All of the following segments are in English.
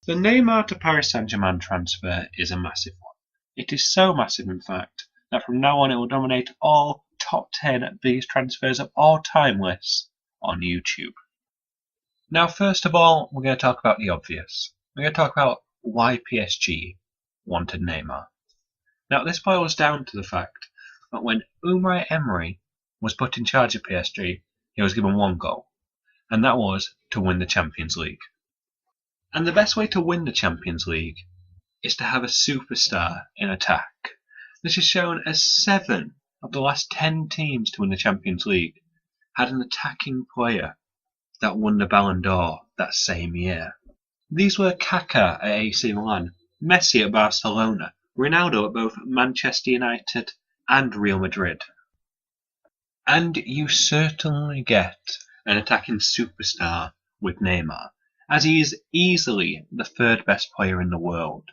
The Neymar to Paris Saint-Germain transfer is a massive one. It is so massive, in fact, that from now on it will dominate all top 10 biggest transfers of all time lists on YouTube. Now, first of all, we're going to talk about the obvious. We're going to talk about why PSG wanted Neymar. Now, this boils down to the fact that when Unai Emery was put in charge of PSG, he was given one goal, and that was to win the Champions League. And the best way to win the Champions League is to have a superstar in attack. This is shown as 7 of the last 10 teams to win the Champions League had an attacking player that won the Ballon d'Or that same year. These were Kaká at AC Milan, Messi at Barcelona, Ronaldo at both Manchester United and Real Madrid. And you certainly get an attacking superstar with Neymar, as he is easily the 3rd best player in the world,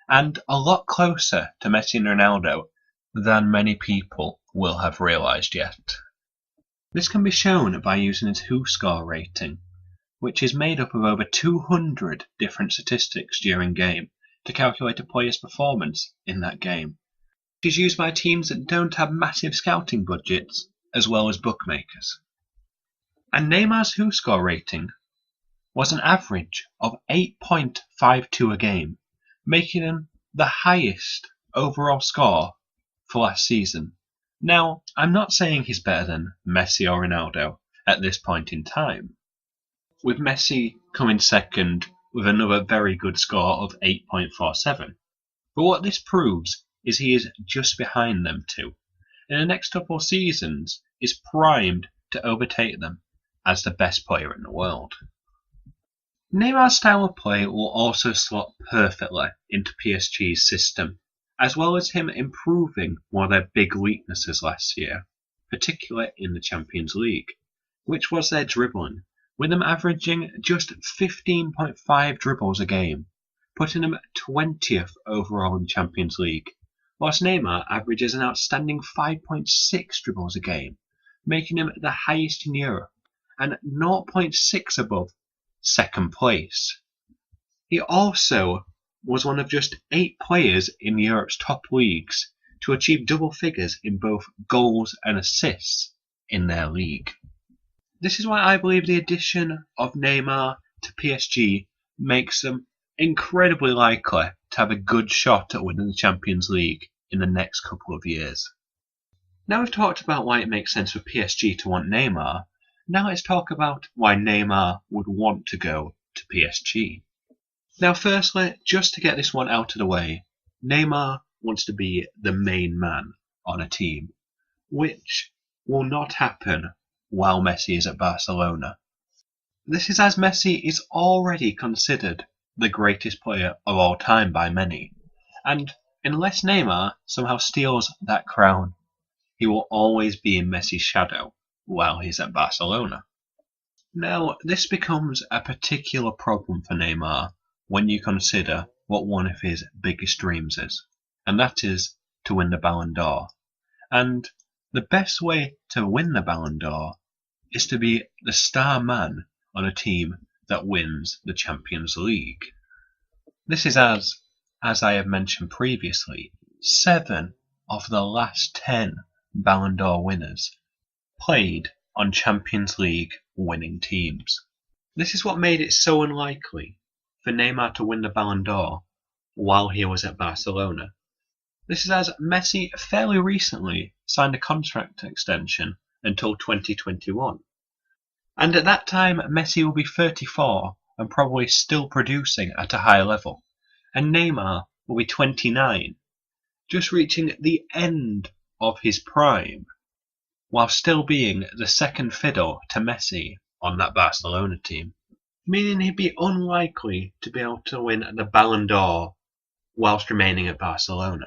and a lot closer to Messi and Ronaldo than many people will have realised yet. This can be shown by using his WhoScore rating, which is made up of over 200 different statistics during game to calculate a player's performance in that game. It is used by teams that don't have massive scouting budgets as well as bookmakers. And Neymar's WhoScore rating was an average of 8.52 a game, making him the highest overall score for last season. Now, I'm not saying he's better than Messi or Ronaldo at this point in time, with Messi coming second with another very good score of 8.47. But what this proves is he is just behind them two. In the next couple of seasons, is primed to overtake them as the best player in the world. Neymar's style of play will also slot perfectly into PSG's system, as well as him improving one of their big weaknesses last year, particularly in the Champions League, which was their dribbling, with them averaging just 15.5 dribbles a game, putting them 20th overall in Champions League, whilst Neymar averages an outstanding 5.6 dribbles a game, making him the highest in Europe, and 0.6 above second place. He also was one of just 8 players in Europe's top leagues to achieve double figures in both goals and assists in their league. This is why I believe the addition of Neymar to PSG makes them incredibly likely to have a good shot at winning the Champions League in the next couple of years. Now we've talked about why it makes sense for PSG to want Neymar. Now let's talk about why Neymar would want to go to PSG. Now firstly, just to get this one out of the way, Neymar wants to be the main man on a team, which will not happen while Messi is at Barcelona. This is as Messi is already considered the greatest player of all time by many, and unless Neymar somehow steals that crown, he will always be in Messi's shadow while he's at Barcelona. Now, this becomes a particular problem for Neymar when you consider what one of his biggest dreams is, and that is to win the Ballon d'Or. And the best way to win the Ballon d'Or is to be the star man on a team that wins the Champions League. This is as I have mentioned previously, 7 of the last 10 Ballon d'Or winners played on Champions League winning teams. This is what made it so unlikely for Neymar to win the Ballon d'Or while he was at Barcelona. This is as Messi fairly recently signed a contract extension until 2021. And at that time, Messi will be 34 and probably still producing at a high level. And Neymar will be 29, just reaching the end of his prime, while still being the second fiddle to Messi on that Barcelona team, meaning he'd be unlikely to be able to win the Ballon d'Or whilst remaining at Barcelona.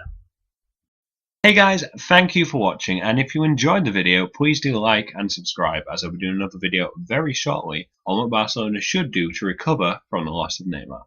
Hey guys, thank you for watching, and if you enjoyed the video, please do like and subscribe, as I'll be doing another video very shortly on what Barcelona should do to recover from the loss of Neymar.